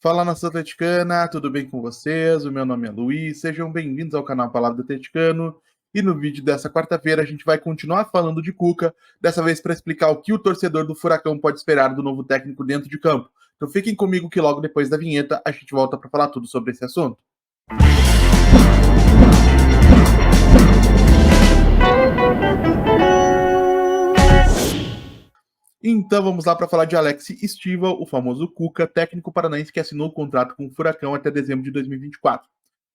Fala, nação atleticana, tudo bem com vocês? O meu nome é Luiz, sejam bem-vindos ao canal Palavra do Atleticano. E no vídeo dessa quarta-feira a gente vai continuar falando de Cuca, dessa vez para explicar o que o torcedor do Furacão pode esperar do novo técnico dentro de campo. Então fiquem comigo que logo depois da vinheta a gente volta para falar tudo sobre esse assunto. Então vamos lá para falar de Alex Stival, o famoso Cuca, técnico paranaense que assinou o contrato com o Furacão até dezembro de 2024.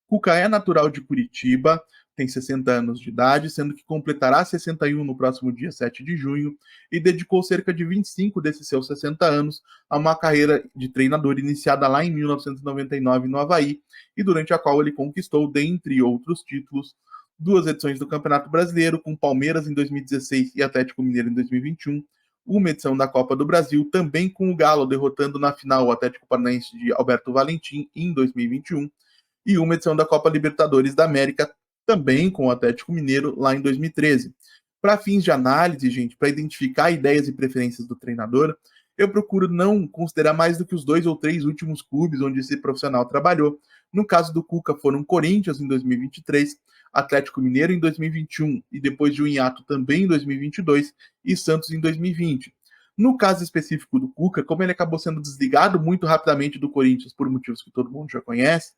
Cuca é natural de Curitiba, tem 60 anos de idade, sendo que completará 61 no próximo dia 7 de junho, e dedicou cerca de 25 desses seus 60 anos a uma carreira de treinador iniciada lá em 1999 no Havaí, e durante a qual ele conquistou, dentre outros títulos, duas edições do Campeonato Brasileiro, com Palmeiras em 2016 e Atlético Mineiro em 2021, uma edição da Copa do Brasil, também com o Galo derrotando na final o Atlético Paranaense de Alberto Valentim em 2021, e uma edição da Copa Libertadores da América, também com o Atlético Mineiro, lá em 2013. Para fins de análise, gente, para identificar ideias e preferências do treinador, eu procuro não considerar mais do que os 2 ou 3 últimos clubes onde esse profissional trabalhou. No caso do Cuca, foram Corinthians em 2023, Atlético Mineiro em 2021 e depois de um hiato também em 2022 e Santos em 2020. No caso específico do Cuca, como ele acabou sendo desligado muito rapidamente do Corinthians por motivos que todo mundo já conhece,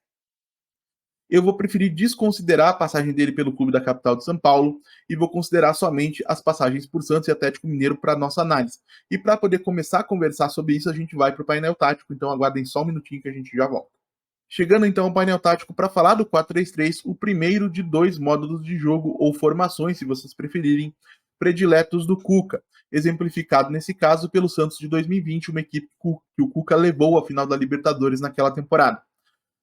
eu vou preferir desconsiderar a passagem dele pelo clube da capital de São Paulo e vou considerar somente as passagens por Santos e Atlético Mineiro para nossa análise. E para poder começar a conversar sobre isso, a gente vai para o painel tático, então aguardem só um minutinho que a gente já volta. Chegando então ao painel tático para falar do 4-3-3, o primeiro de 2 módulos de jogo ou formações, se vocês preferirem, prediletos do Cuca, exemplificado nesse caso pelo Santos de 2020, uma equipe que o Cuca levou à final da Libertadores naquela temporada.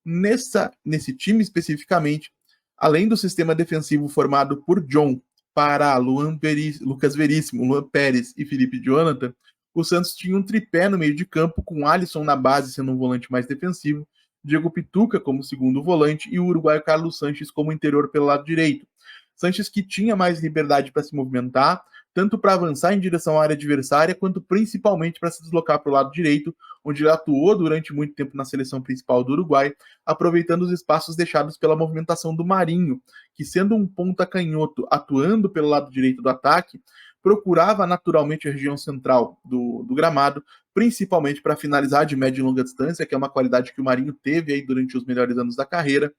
Nesse time especificamente, além do sistema defensivo formado por John, Pará, Lucas Veríssimo, Luan Pérez e Felipe Jonathan, o Santos tinha um tripé no meio de campo, com Alisson na base sendo um volante mais defensivo, Diego Pituca como segundo volante e o uruguaio Carlos Sanches como interior pelo lado direito. Sanches que tinha mais liberdade para se movimentar, tanto para avançar em direção à área adversária, quanto principalmente para se deslocar para o lado direito, onde ele atuou durante muito tempo na seleção principal do Uruguai, aproveitando os espaços deixados pela movimentação do Marinho, que sendo um ponta canhoto atuando pelo lado direito do ataque, procurava naturalmente a região central do gramado, principalmente para finalizar de média e longa distância, que é uma qualidade que o Marinho teve aí durante os melhores anos da carreira,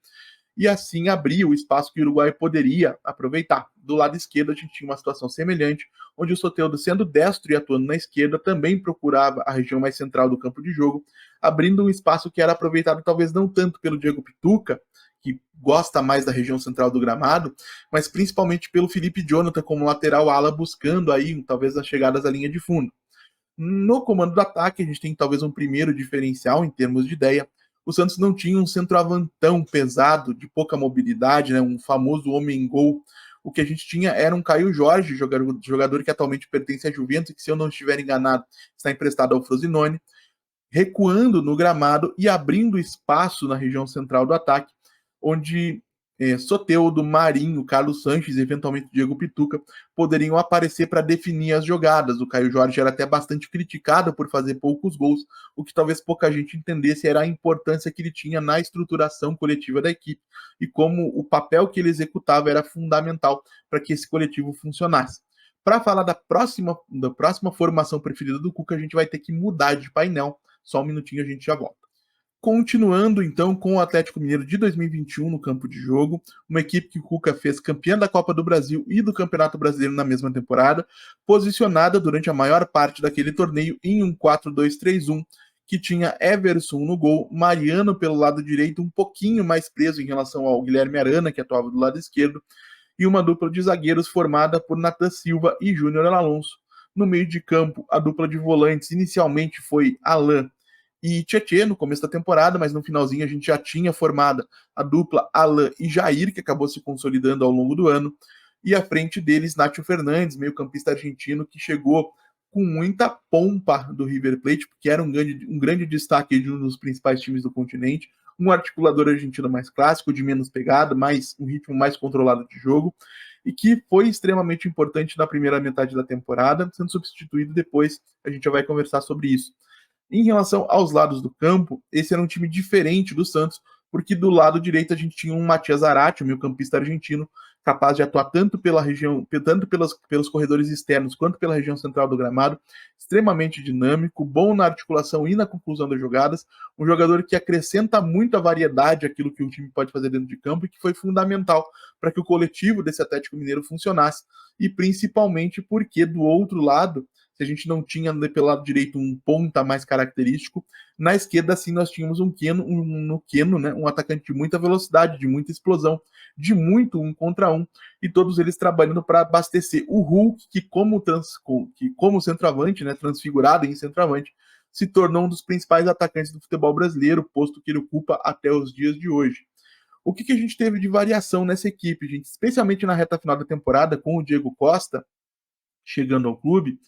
e assim abria o espaço que o Uruguai poderia aproveitar. Do lado esquerdo, a gente tinha uma situação semelhante, onde o Soteldo, sendo destro e atuando na esquerda, também procurava a região mais central do campo de jogo, abrindo um espaço que era aproveitado talvez não tanto pelo Diego Pituca, que gosta mais da região central do gramado, mas principalmente pelo Felipe Jonathan como lateral ala, buscando aí talvez as chegadas à linha de fundo. No comando do ataque, a gente tem talvez um primeiro diferencial em termos de ideia. O Santos não tinha um centroavantão pesado, de pouca mobilidade, né, um famoso homem-gol. O que a gente tinha era um Caio Jorge, jogador que atualmente pertence à Juventus, e que, se eu não estiver enganado, está emprestado ao Frosinone, recuando no gramado e abrindo espaço na região central do ataque, onde Soteldo, Marinho, Carlos Sanches e eventualmente Diego Pituca poderiam aparecer para definir as jogadas. O Caio Jorge era até bastante criticado por fazer poucos gols, o que talvez pouca gente entendesse era a importância que ele tinha na estruturação coletiva da equipe e como o papel que ele executava era fundamental para que esse coletivo funcionasse. Para falar da próxima formação preferida do Cuca, a gente vai ter que mudar de painel. Só um minutinho, a gente já volta. Continuando então com o Atlético Mineiro de 2021 no campo de jogo, uma equipe que o Cuca fez campeã da Copa do Brasil e do Campeonato Brasileiro na mesma temporada, posicionada durante a maior parte daquele torneio em um 4-2-3-1, que tinha Everson no gol, Mariano pelo lado direito, um pouquinho mais preso em relação ao Guilherme Arana, que atuava do lado esquerdo, e uma dupla de zagueiros formada por Nathan Silva e Júnior Alonso. No meio de campo, a dupla de volantes inicialmente foi Alain e Tietê no começo da temporada, mas no finalzinho a gente já tinha formada a dupla Alain e Jair, que acabou se consolidando ao longo do ano, e à frente deles Nátio Fernandes, meio-campista argentino, que chegou com muita pompa do River Plate, porque era um grande destaque de um dos principais times do continente, um articulador argentino mais clássico, de menos pegada, mais um ritmo mais controlado de jogo, e que foi extremamente importante na primeira metade da temporada, sendo substituído depois, a gente já vai conversar sobre isso. Em relação aos lados do campo, esse era um time diferente do Santos, porque do lado direito a gente tinha um Matias Zarate, um meio-campista argentino, capaz de atuar tanto pela região, tanto pelos corredores externos quanto pela região central do gramado, extremamente dinâmico, bom na articulação e na conclusão das jogadas, um jogador que acrescenta muito a variedade àquilo que o time pode fazer dentro de campo e que foi fundamental para que o coletivo desse Atlético Mineiro funcionasse, e principalmente porque do outro lado, se a gente não tinha pelo lado direito um ponta mais característico, na esquerda sim nós tínhamos um Keno, né, um atacante de muita velocidade, de muita explosão, de muito um contra um, e todos eles trabalhando para abastecer o Hulk, que como centroavante, né, transfigurado em centroavante, se tornou um dos principais atacantes do futebol brasileiro, posto que ele ocupa até os dias de hoje. O que a gente teve de variação nessa equipe, gente? Especialmente na reta final da temporada, com o Diego Costa chegando ao clube,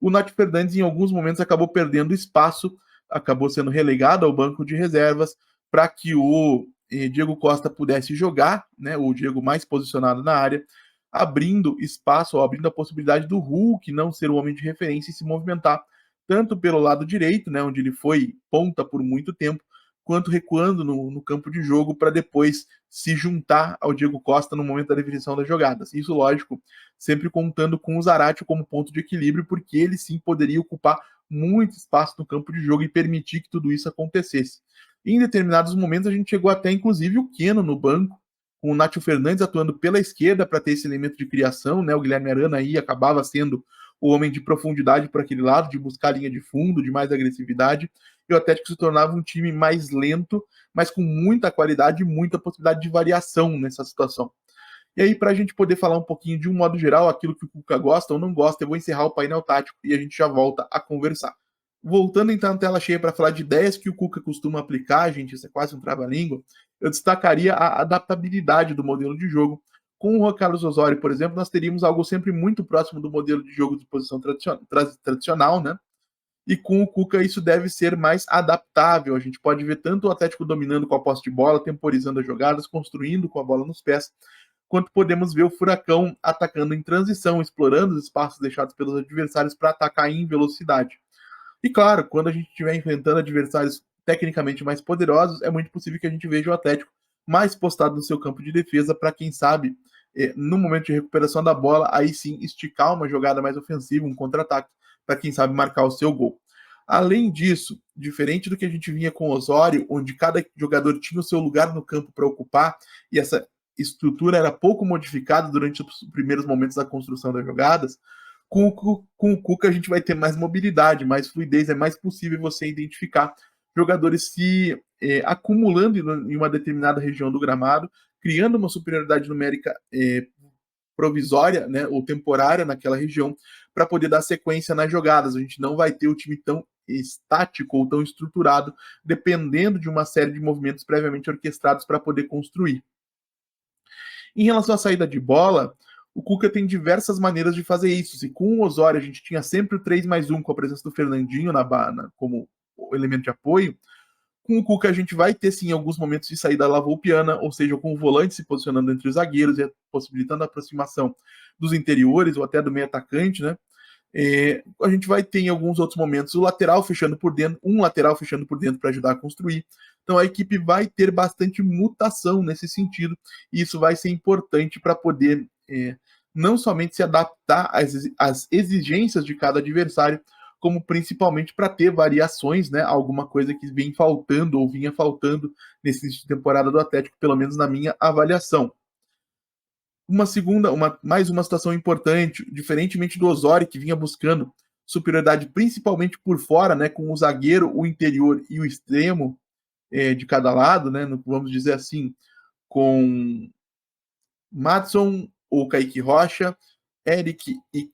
o Nath Fernandes em alguns momentos acabou perdendo espaço, acabou sendo relegado ao banco de reservas para que o Diego Costa pudesse jogar, né, o Diego mais posicionado na área, abrindo espaço, ou abrindo a possibilidade do Hulk não ser o homem de referência e se movimentar tanto pelo lado direito, né, onde ele foi ponta por muito tempo, quanto recuando no campo de jogo para depois se juntar ao Diego Costa no momento da definição das jogadas. Isso, lógico, sempre contando com o Zarate como ponto de equilíbrio, porque ele sim poderia ocupar muito espaço no campo de jogo e permitir que tudo isso acontecesse. Em determinados momentos a gente chegou até inclusive o Keno no banco, com o Nátio Fernandes atuando pela esquerda para ter esse elemento de criação, né? O Guilherme Arana aí acabava sendo o homem de profundidade por aquele lado, de buscar a linha de fundo, de mais agressividade, e o Atlético se tornava um time mais lento, mas com muita qualidade e muita possibilidade de variação nessa situação. E aí, para a gente poder falar um pouquinho de um modo geral, aquilo que o Cuca gosta ou não gosta, eu vou encerrar o painel tático e a gente já volta a conversar. Voltando então à tela cheia para falar de ideias que o Cuca costuma aplicar, gente, isso é quase um trava-língua, eu destacaria a adaptabilidade do modelo de jogo. Com o Juan Carlos Osório, por exemplo, nós teríamos algo sempre muito próximo do modelo de jogo de posição tradicional, né? E com o Cuca isso deve ser mais adaptável. A gente pode ver tanto o Atlético dominando com a posse de bola, temporizando as jogadas, construindo com a bola nos pés, quanto podemos ver o Furacão atacando em transição, explorando os espaços deixados pelos adversários para atacar em velocidade. E claro, quando a gente estiver enfrentando adversários tecnicamente mais poderosos, é muito possível que a gente veja o Atlético mais postado no seu campo de defesa para, quem sabe, no momento de recuperação da bola, aí sim esticar uma jogada mais ofensiva, um contra-ataque, para, quem sabe, marcar o seu gol. Além disso, diferente do que a gente vinha com o Osório, onde cada jogador tinha o seu lugar no campo para ocupar, e essa estrutura era pouco modificada durante os primeiros momentos da construção das jogadas, com o Cuca a gente vai ter mais mobilidade, mais fluidez, é mais possível você identificar jogadores se acumulando em uma determinada região do gramado, criando uma superioridade numérica provisória, né, ou temporária naquela região, para poder dar sequência nas jogadas. A gente não vai ter o time tão estático ou tão estruturado, dependendo de uma série de movimentos previamente orquestrados para poder construir. Em relação à saída de bola, o Cuca tem diversas maneiras de fazer isso. Se com o Osório a gente tinha sempre o 3+1 com a presença do Fernandinho como elemento de apoio, com o Cuca a gente vai ter sim alguns momentos de saída lavoupiana, ou seja, com o volante se posicionando entre os zagueiros e possibilitando a aproximação dos interiores ou até do meio atacante, né? A gente vai ter em alguns outros momentos o lateral fechando por dentro, um lateral fechando por dentro para ajudar a construir. Então a equipe vai ter bastante mutação nesse sentido, e isso vai ser importante para poder não somente se adaptar às exigências de cada adversário, como principalmente para ter variações, né? Alguma coisa que vem faltando ou vinha faltando nesse início de temporada do Atlético, pelo menos na minha avaliação. Mais uma situação importante, diferentemente do Osório, que vinha buscando superioridade principalmente por fora, né, com o zagueiro, o interior e o extremo de cada lado, né, vamos dizer assim, com Madson ou Kaique Rocha, Eric e,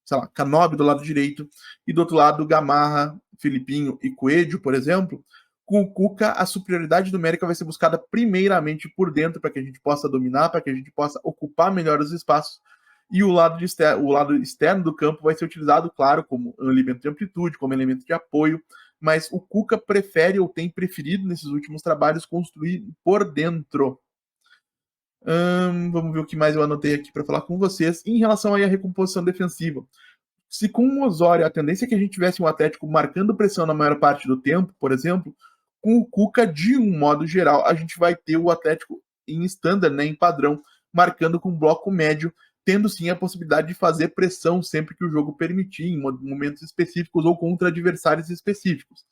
sei lá, Canobi do lado direito, e do outro lado Gamarra, Filipinho e Coelho, por exemplo. Com o Cuca, a superioridade numérica vai ser buscada primeiramente por dentro, para que a gente possa dominar, para que a gente possa ocupar melhor os espaços, e o lado externo do campo vai ser utilizado, claro, como um elemento de amplitude, como elemento de apoio, mas o Cuca prefere ou tem preferido nesses últimos trabalhos construir por dentro. Vamos ver o que mais eu anotei aqui para falar com vocês. Em relação aí à recomposição defensiva, Se com o Osório a tendência é que a gente tivesse um Atlético marcando pressão na maior parte do tempo, por exemplo, com o Cuca, de um modo geral, a gente vai ter o Atlético em standard, né, em padrão, marcando com bloco médio, tendo sim a possibilidade de fazer pressão sempre que o jogo permitir, em momentos específicos ou contra adversários específicos.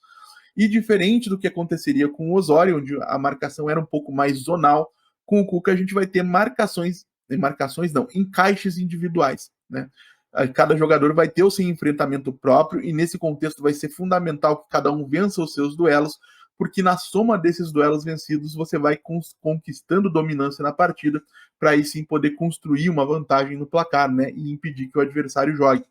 E diferente do que aconteceria com o Osório, onde a marcação era um pouco mais zonal, com o Cuca a gente vai ter encaixes individuais, né? Cada jogador vai ter o seu enfrentamento próprio e nesse contexto vai ser fundamental que cada um vença os seus duelos, porque na soma desses duelos vencidos você vai conquistando dominância na partida para aí sim poder construir uma vantagem no placar, né, e impedir que o adversário jogue.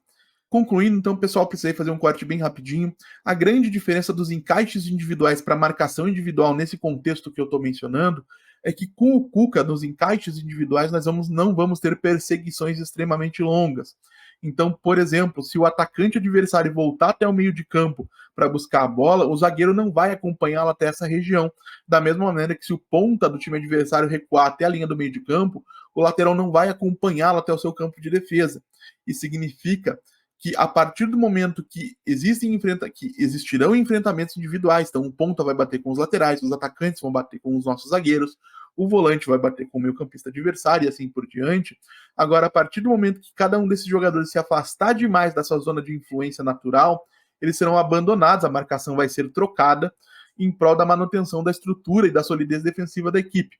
Concluindo, então, pessoal, precisei fazer um corte bem rapidinho. A grande diferença dos encaixes individuais para marcação individual nesse contexto que eu estou mencionando é que com o Cuca, nos encaixes individuais, nós não vamos ter perseguições extremamente longas. Então, por exemplo, se o atacante adversário voltar até o meio de campo para buscar a bola, o zagueiro não vai acompanhá-lo até essa região. Da mesma maneira que se o ponta do time adversário recuar até a linha do meio de campo, o lateral não vai acompanhá-lo até o seu campo de defesa. Isso significa que a partir do momento que existirão enfrentamentos individuais, então o ponta vai bater com os laterais, os atacantes vão bater com os nossos zagueiros, o volante vai bater com o meio-campista adversário e assim por diante. Agora, a partir do momento que cada um desses jogadores se afastar demais da sua zona de influência natural, eles serão abandonados, a marcação vai ser trocada em prol da manutenção da estrutura e da solidez defensiva da equipe.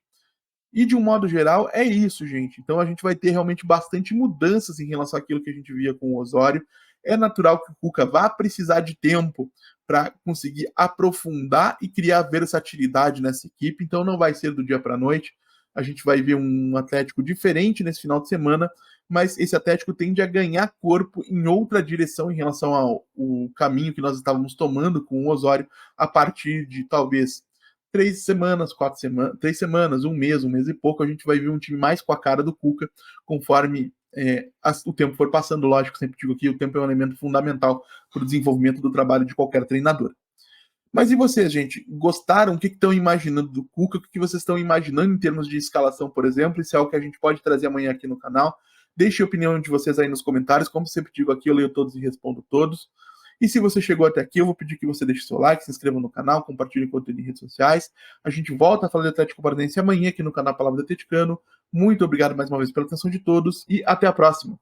E de um modo geral, é isso, gente. Então a gente vai ter realmente bastante mudanças em relação àquilo que a gente via com o Osório. É natural que o Cuca vá precisar de tempo para conseguir aprofundar e criar versatilidade nessa equipe. Então não vai ser do dia para a noite. A gente vai ver um Atlético diferente nesse final de semana, mas esse Atlético tende a ganhar corpo em outra direção em relação ao caminho que nós estávamos tomando com o Osório a partir de talvez 3 semanas, 4 semanas, 3 semanas, um mês e pouco, a gente vai ver um time mais com a cara do Cuca, conforme o tempo for passando. Lógico, sempre digo que o tempo é um elemento fundamental para o desenvolvimento do trabalho de qualquer treinador. Mas e vocês, gente? Gostaram? O que estão imaginando do Cuca? O que vocês estão imaginando em termos de escalação, por exemplo? Isso é algo que a gente pode trazer amanhã aqui no canal. Deixe a opinião de vocês aí nos comentários. Como sempre digo aqui, eu leio todos e respondo todos. E se você chegou até aqui, eu vou pedir que você deixe seu like, se inscreva no canal, compartilhe conteúdo em redes sociais. A gente volta a falar de Atlético Paranaense amanhã aqui no canal Palavra do Atleticano. Muito obrigado mais uma vez pela atenção de todos e até a próxima.